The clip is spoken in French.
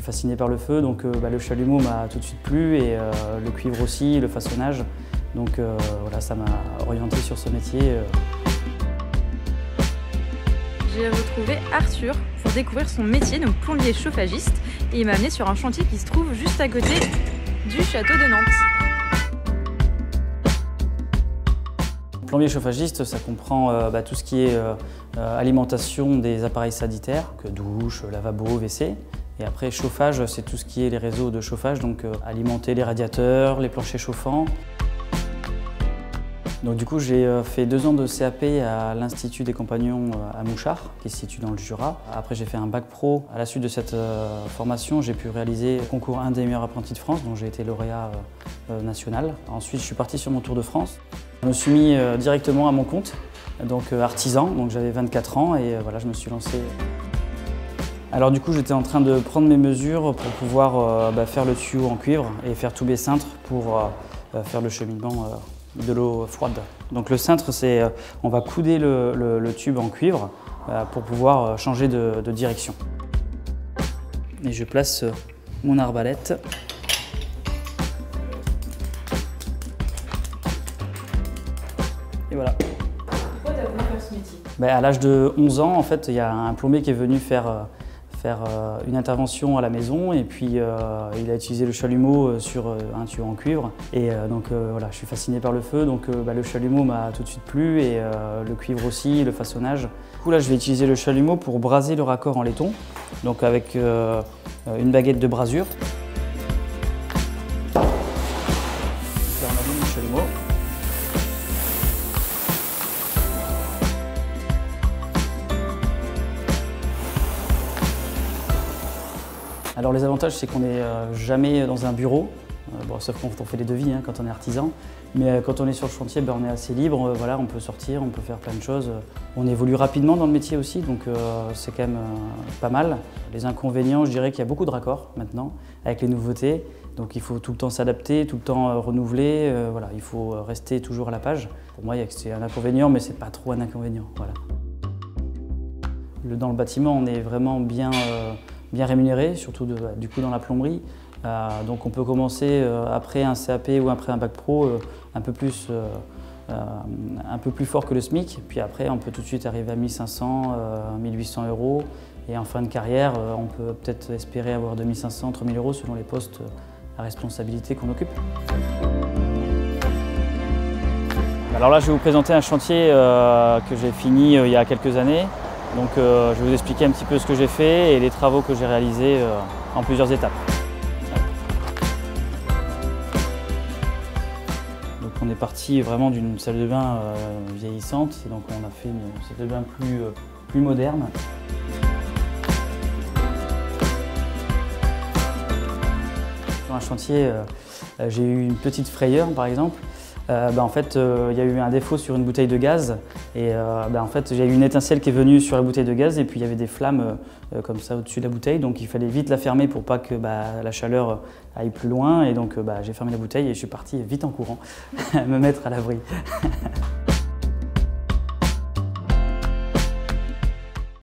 suis fasciné par le feu, donc le chalumeau m'a tout de suite plu et le cuivre aussi, le façonnage. Donc voilà, ça m'a orienté sur ce métier. J'ai retrouvé Arthur pour découvrir son métier, donc plombier chauffagiste, et il m'a amené sur un chantier qui se trouve juste à côté du château de Nantes. Plombier chauffagiste, ça comprend tout ce qui est alimentation des appareils sanitaires, douche, lavabo, WC. Et après, chauffage, c'est tout ce qui est les réseaux de chauffage, donc alimenter les radiateurs, les planchers chauffants. Donc du coup, j'ai fait 2 ans de CAP à l'Institut des Compagnons à Mouchard, qui se situe dans le Jura. Après, j'ai fait un bac pro. À la suite de cette formation, j'ai pu réaliser le concours 1 des meilleurs apprentis de France, dont j'ai été lauréat national. Ensuite, je suis parti sur mon Tour de France. Je me suis mis directement à mon compte, donc artisan, donc j'avais 24 ans et voilà, je me suis lancé. Alors du coup, j'étais en train de prendre mes mesures pour pouvoir faire le tuyau en cuivre et faire tous mes cintres pour faire le cheminement de l'eau froide. Donc le cintre, c'est on va couder le tube en cuivre pour pouvoir changer de direction. Et je place mon arbalète. Et voilà. Pourquoi tu as voulu faire ce métier? À l'âge de 11 ans, en fait, il y a un plombier qui est venu faire une intervention à la maison et puis il a utilisé le chalumeau sur un tuyau en cuivre. Et donc voilà, je suis fasciné par le feu, donc le chalumeau m'a tout de suite plu et le cuivre aussi, le façonnage. Du coup là, je vais utiliser le chalumeau pour braser le raccord en laiton, donc avec une baguette de brasure. Donc là, on allume le chalumeau. Alors les avantages, c'est qu'on n'est jamais dans un bureau, sauf quand on fait des devis, quand on est artisan. Mais quand on est sur le chantier, on est assez libre, voilà, on peut sortir, on peut faire plein de choses. On évolue rapidement dans le métier aussi, donc c'est quand même pas mal. Les inconvénients, je dirais qu'il y a beaucoup de raccords maintenant, avec les nouveautés. Donc il faut tout le temps s'adapter, tout le temps renouveler, voilà, il faut rester toujours à la page. Pour moi, c'est un inconvénient, mais c'est pas trop un inconvénient. Voilà. Dans le bâtiment, on est vraiment bien rémunéré, surtout du coup dans la plomberie. Donc on peut commencer après un CAP ou après un bac pro un peu plus fort que le SMIC. Puis après on peut tout de suite arriver à 1500, 1800 €. Et en fin de carrière, on peut peut-être espérer avoir 2500, 3000 € selon les postes à responsabilité qu'on occupe. Alors là, je vais vous présenter un chantier que j'ai fini il y a quelques années. Donc je vais vous expliquer un petit peu ce que j'ai fait et les travaux que j'ai réalisés en plusieurs étapes. Donc on est parti vraiment d'une salle de bain vieillissante, et donc on a fait une salle de bain plus moderne. Sur un chantier, j'ai eu une petite frayeur par exemple. En fait, il y a eu un défaut sur une bouteille de gaz et en fait, j'ai eu une étincelle qui est venue sur la bouteille de gaz et puis il y avait des flammes comme ça au-dessus de la bouteille, donc il fallait vite la fermer pour pas que la chaleur aille plus loin et donc j'ai fermé la bouteille et je suis parti vite en courant me mettre à l'abri.